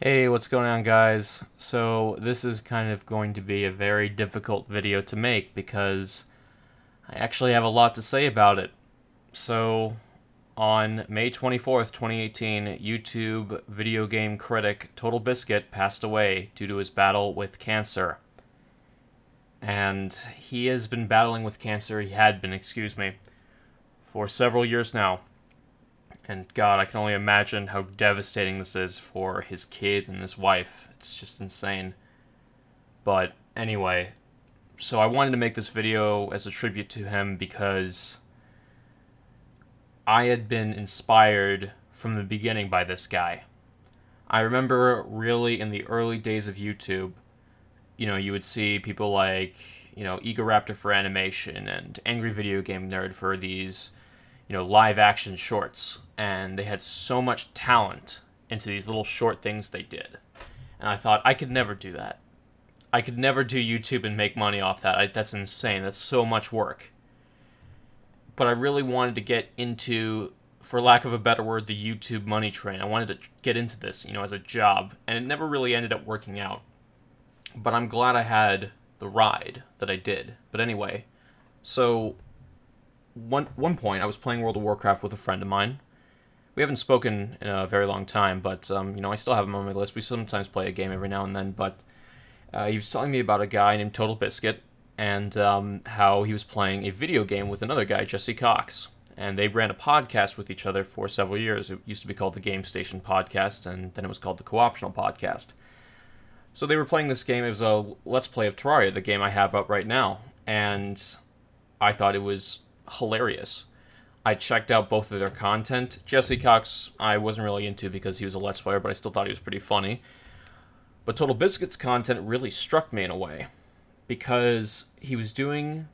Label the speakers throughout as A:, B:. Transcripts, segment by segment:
A: Hey, what's going on, guys? So, this is kind of going to be a very difficult video to make because I actually have a lot to say about it. So, on May 24th, 2018, YouTube video game critic Totalbiscuit passed away due to his battle with cancer. And he has been battling with cancer, he had been, excuse me, for several years now. And God, I can only imagine how devastating this is for his kid and his wife. It's just insane. But anyway, so I wanted to make this video as a tribute to him because I had been inspired from the beginning by this guy. I remember really in the early days of YouTube, you would see people like, Egoraptor for animation and Angry Video Game Nerd for these live action shorts, and they had so much talent into these little short things they did. And I thought, I could never do that. I could never do YouTube and make money off that. That's insane. That's so much work. But I really wanted to get into, for lack of a better word, the YouTube money train. I wanted to get into this, as a job, and it never really ended up working out. But I'm glad I had the ride that I did. But anyway, so one point, I was playing World of Warcraft with a friend of mine. We haven't spoken in a very long time, but I still have him on my list. We sometimes play a game every now and then. But he was telling me about a guy named Totalbiscuit and how he was playing a video game with another guy, Jesse Cox, and they ran a podcast with each other for several years. It used to be called the Game Station Podcast, and then it was called the Co-optional Podcast. So they were playing this game. It was a Let's Play of Terraria, the game I have up right now, and I thought it was hilarious. I checked out both of their content. Jesse Cox I wasn't really into because he was a Let's Player, but I still thought he was pretty funny. But Totalbiscuit's content really struck me in a way, because he was doing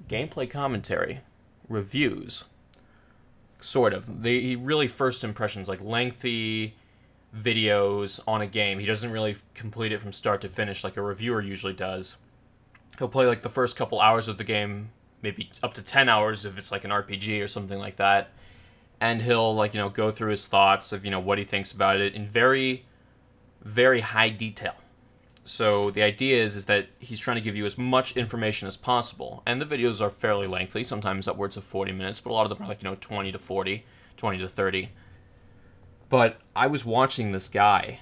A: gameplay commentary, reviews, sort of. He really first impressions, like lengthy videos on a game. He doesn't really complete it from start to finish like a reviewer usually does. He'll play like the first couple hours of the game, maybe up to 10 hours if it's like an RPG or something like that. And he'll go through his thoughts of, what he thinks about it in very, very high detail. So the idea is that he's trying to give you as much information as possible. And the videos are fairly lengthy, sometimes upwards of 40 minutes, but a lot of them are like, 20 to 40, 20 to 30. But I was watching this guy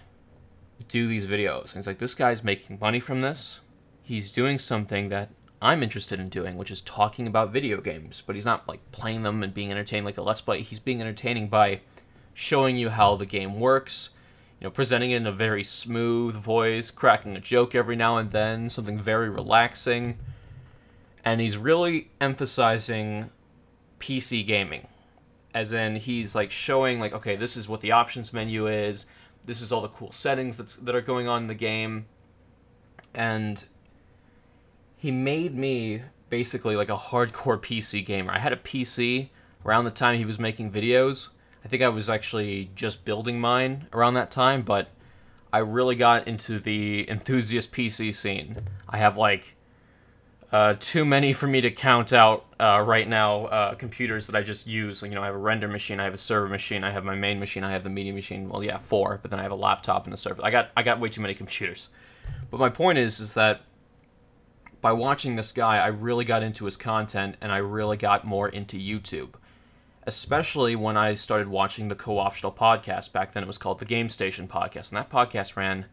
A: do these videos, and he's like, this guy's making money from this. He's doing something that I'm interested in doing, which is talking about video games. But he's not like playing them and being entertained like a Let's Play. He's being entertaining by showing you how the game works, presenting it in a very smooth voice, cracking a joke every now and then, something very relaxing. And he's really emphasizing PC gaming. As in, he's like showing like, okay, this is what the options menu is. This is all the cool settings that are going on in the game. And he made me basically like a hardcore PC gamer. I had a PC around the time he was making videos. I think I was actually just building mine around that time, but I really got into the enthusiast PC scene. I have like too many for me to count out right now, computers that I just use. I have a render machine, I have a server machine, I have my main machine, I have the media machine. Well, yeah, 4, but then I have a laptop and a server. I got way too many computers. But my point is that by watching this guy, I really got into his content, and I really got more into YouTube. Especially when I started watching the Co-optional Podcast. Back then it was called the Game Station Podcast, and that podcast ran,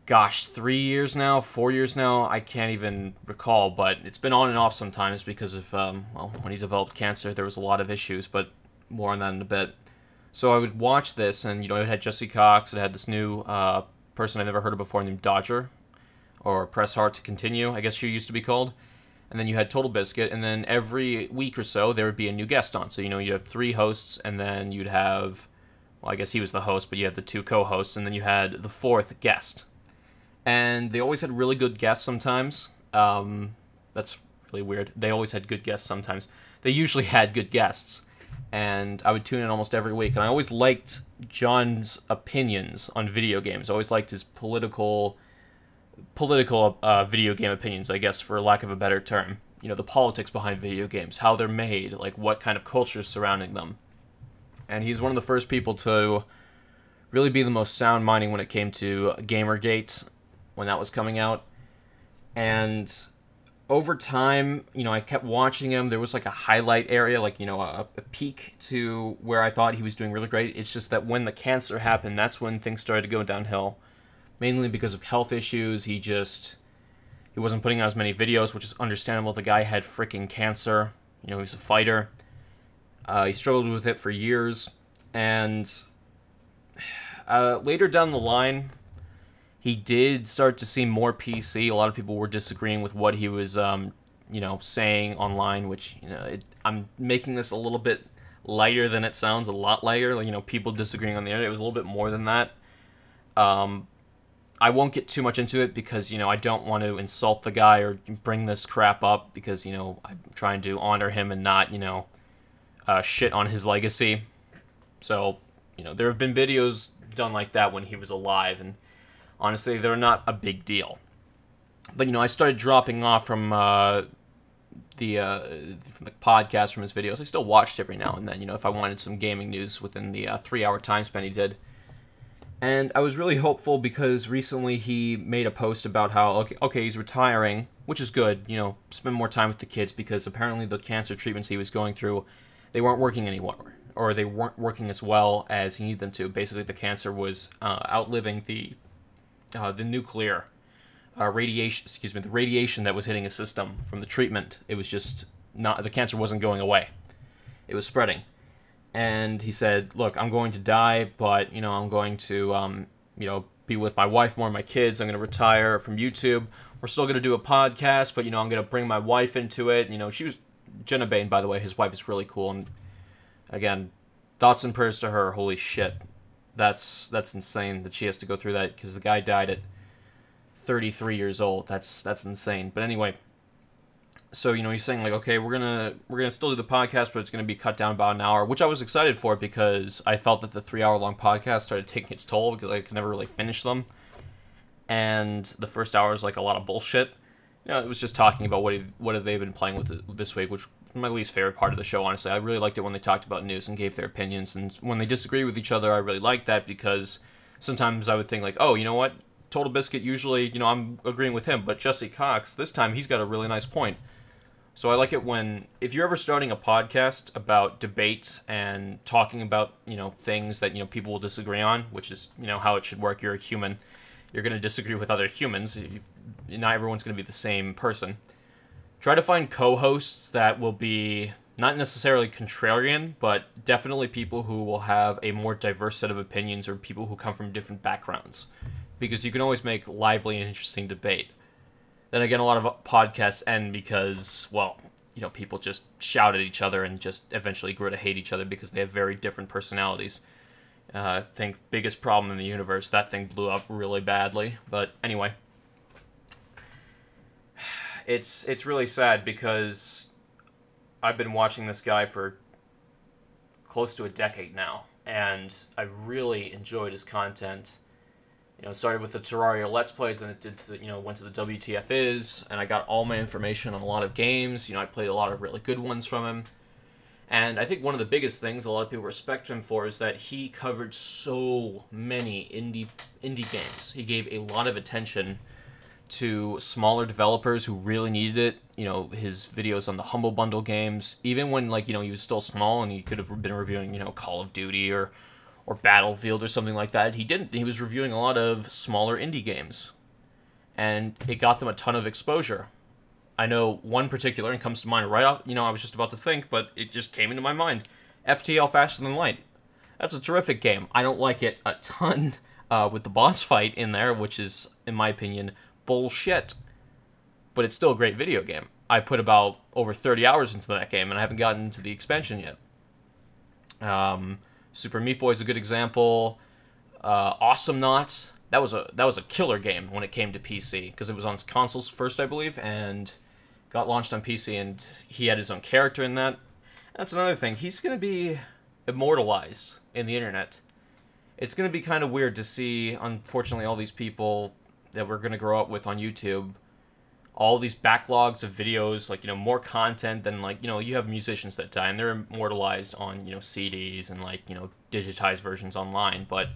A: 3 years now, 4 years now, I can't even recall, but it's been on and off sometimes because of, when he developed cancer, there was a lot of issues, but more on that in a bit. So I would watch this, and, it had Jesse Cox, it had this new person I've never heard of before named Dodger, or Press Hard to Continue, I guess she used to be called. And then you had Totalbiscuit, and then every week or so, there would be a new guest on. So, you'd have 3 hosts, and then you'd have, well, I guess he was the host, but you had the 2 co-hosts, and then you had the 4th guest. And they always had really good guests sometimes. That's really weird. They always had good guests sometimes. They usually had good guests. And I would tune in almost every week. And I always liked John's opinions on video games. I always liked his political video game opinions, I guess, for lack of a better term. The politics behind video games, how they're made, like what kind of culture is surrounding them. And he's one of the first people to really be the most sound-minding when it came to Gamergate when that was coming out. And over time, I kept watching him. There was like a highlight area, like, a peak to where I thought he was doing really great. It's just that when the cancer happened, that's when things started to go downhill. Mainly because of health issues. He wasn't putting out as many videos, which is understandable. The guy had freaking cancer. He was a fighter. He struggled with it for years. And later down the line, he did start to seem more PC. A lot of people were disagreeing with what he was, saying online, which, I'm making this a little bit lighter than it sounds, a lot lighter. Like, people disagreeing on the internet. It was a little bit more than that. I won't get too much into it because, I don't want to insult the guy or bring this crap up because, I'm trying to honor him and not, shit on his legacy. So, there have been videos done like that when he was alive, and honestly, they're not a big deal. But, I started dropping off from the podcast, from his videos. I still watched every now and then, if I wanted some gaming news within the 3-hour time span he did. And I was really hopeful because recently he made a post about how, okay, he's retiring, which is good, spend more time with the kids because apparently the cancer treatments he was going through, they weren't working anymore, or they weren't working as well as he needed them to. Basically, the cancer was outliving the nuclear radiation, the radiation that was hitting his system from the treatment. It was just the cancer wasn't going away. It was spreading. And he said, look, I'm going to die, but, I'm going to, be with my wife more, my kids. I'm going to retire from YouTube. We're still going to do a podcast, but, I'm going to bring my wife into it. She was, Jenna Bain, by the way, his wife is really cool. And, again, thoughts and prayers to her. Holy shit. That's insane that she has to go through that because the guy died at 33 years old. That's insane. But anyway, so, he's saying, like, okay, we're gonna still do the podcast, but it's gonna be cut down about an hour, which I was excited for because I felt that the 3-hour-long podcast started taking its toll because I could never really finish them. And the first hour was, like, a lot of bullshit. It was just talking about what have they been playing with this week, which was my least favorite part of the show, honestly. I really liked it when they talked about news and gave their opinions, and when they disagreed with each other, I really liked that because sometimes I would think, like, oh, you know what? Totalbiscuit, usually, I'm agreeing with him, but Jesse Cox, this time, he's got a really nice point. So I like it if you're ever starting a podcast about debate and talking about, things that, people will disagree on, which is, how it should work. You're a human. You're going to disagree with other humans. Not everyone's going to be the same person. Try to find co-hosts that will be not necessarily contrarian, but definitely people who will have a more diverse set of opinions or people who come from different backgrounds. Because you can always make lively and interesting debate. Then again, a lot of podcasts end because, well, people just shout at each other and just eventually grow to hate each other because they have very different personalities. I think biggest problem in the universe, that thing blew up really badly. But anyway, it's really sad because I've been watching this guy for close to a decade now, and I really enjoyed his content. It started with the Terraria Let's Plays, then it went to the WTF Is, and I got all my information on a lot of games. I played a lot of really good ones from him. And I think one of the biggest things a lot of people respect him for is that he covered so many indie games. He gave a lot of attention to smaller developers who really needed it. His videos on the Humble Bundle games, even when, he was still small and he could have been reviewing, Call of Duty or Battlefield or something like that. He didn't. He was reviewing a lot of smaller indie games. And it got them a ton of exposure. I know one particular, and comes to mind right off, I was just about to think, but it just came into my mind. FTL Faster Than Light. That's a terrific game. I don't like it a ton with the boss fight in there, which is, in my opinion, bullshit. But it's still a great video game. I put about over 30 hours into that game, and I haven't gotten into the expansion yet. Super Meat Boy is a good example. Awesome Knots. That was a killer game when it came to PC because it was on consoles first, I believe, and got launched on PC. And he had his own character in that. That's another thing. He's gonna be immortalized in the internet. It's gonna be kind of weird to see, unfortunately, all these people that we're gonna grow up with on YouTube. All these backlogs of videos, more content than, you have musicians that die, and they're immortalized on, CDs and, digitized versions online, but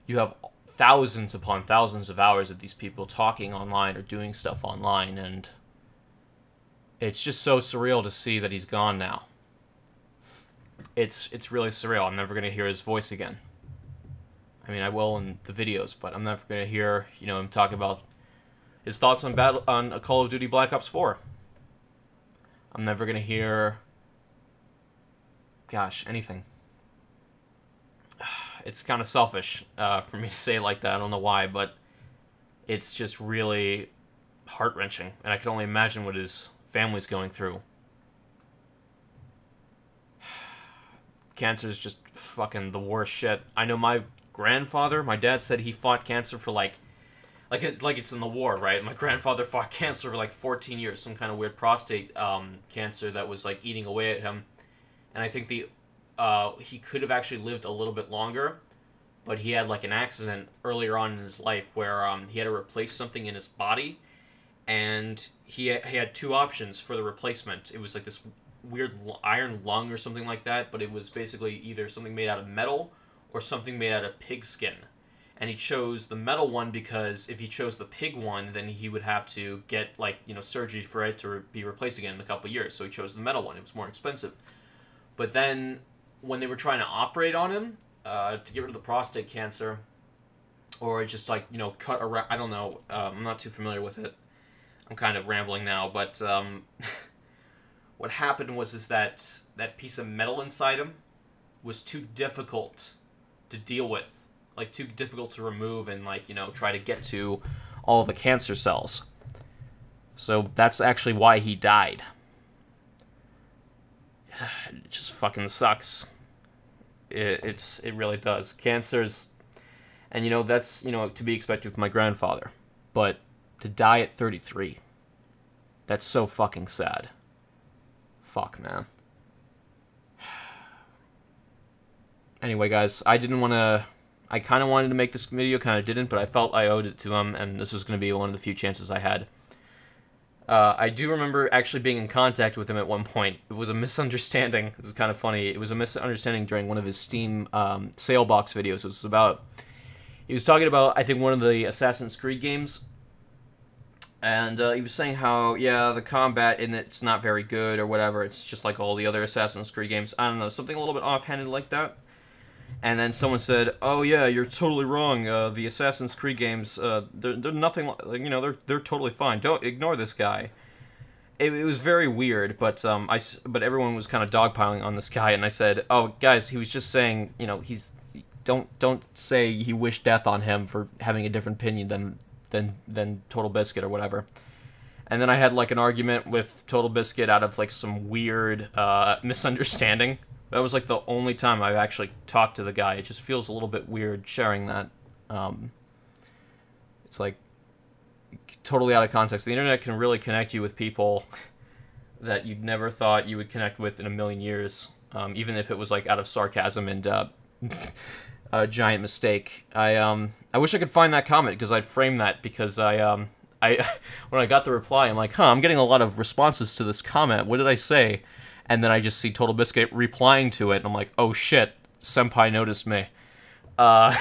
A: you have thousands upon thousands of hours of these people talking online or doing stuff online, and it's just so surreal to see that he's gone now. It's really surreal. I'm never going to hear his voice again. I mean, I will in the videos, but I'm never going to hear, him talk about his thoughts on a Call of Duty Black Ops 4. I'm never going to hear, anything. It's kind of selfish for me to say it like that. I don't know why, but it's just really heart-wrenching, and I can only imagine what his family's going through. Cancer is just fucking the worst shit. I know my grandfather, my dad said he fought cancer for like it's in the war, right? My grandfather fought cancer for like 14 years, some kind of weird prostate cancer that was like eating away at him. And I think he could have actually lived a little bit longer, but he had like an accident earlier on in his life where he had to replace something in his body, and he had two options for the replacement. It was like this weird iron lung or something like that, but it was basically either something made out of metal or something made out of pig skin. And he chose the metal one because if he chose the pig one, then he would have to get surgery for it to be replaced again in a couple of years. So he chose the metal one. It was more expensive. But then when they were trying to operate on him to get rid of the prostate cancer, or just cut around, I don't know. I'm not too familiar with it. I'm kind of rambling now, but what happened was that piece of metal inside him was too difficult to deal with. Too difficult to remove and, try to get to all the cancer cells. So that's actually why he died. It just fucking sucks. It really does. Cancer's... And, that's, to be expected with my grandfather. But to die at 33, that's so fucking sad. Fuck, man. Anyway, guys, I kind of wanted to make this video, kind of didn't, but I felt I owed it to him, and this was going to be one of the few chances I had. I do remember actually being in contact with him at one point. It was a misunderstanding. This is kind of funny. It was a misunderstanding during one of his Steam sale box videos. It was about... He was talking about, I think, one of the Assassin's Creed games, and he was saying how, yeah, the combat in it's not very good or whatever. It's just like all the other Assassin's Creed games. I don't know, something a little bit offhanded like that. And then someone said, "Oh yeah, you're totally wrong. The Assassin's Creed games, they're nothing like, they're totally fine. Don't ignore this guy." It was very weird, but but everyone was kind of dogpiling on this guy, and I said, "Oh guys, he was just saying, don't say he wished death on him for having a different opinion than Totalbiscuit or whatever." And then I had like an argument with Totalbiscuit out of like some weird misunderstanding. That was like the only time I've actually talked to the guy. It just feels a little bit weird sharing that. It's like totally out of context. The internet can really connect you with people that you'd never thought you would connect with in a million years, even if it was like out of sarcasm and a giant mistake. I wish I could find that comment because I'd frame that, because I when I got the reply, I'm like, I'm getting a lot of responses to this comment. What did I say? And then I just see Totalbiscuit replying to it, and I'm like, oh shit, Senpai noticed me. But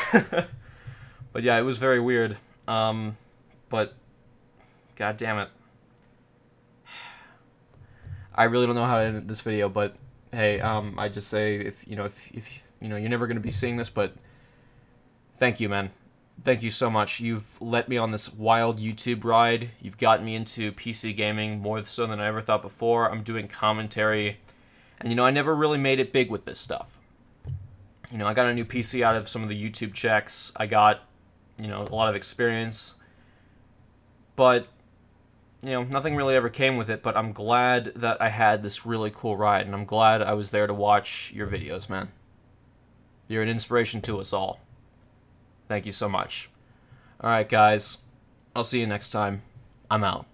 A: yeah, it was very weird. But god damn it. I really don't know how to end this video, but hey, I just say if you're never gonna be seeing this, but thank you, man. Thank you so much. You've let me on this wild YouTube ride. You've gotten me into PC gaming more so than I ever thought before. I'm doing commentary. And, I never really made it big with this stuff. I got a new PC out of some of the YouTube checks. I got, a lot of experience. But, nothing really ever came with it. But I'm glad that I had this really cool ride. And I'm glad I was there to watch your videos, man. You're an inspiration to us all. Thank you so much. Alright, guys. I'll see you next time. I'm out.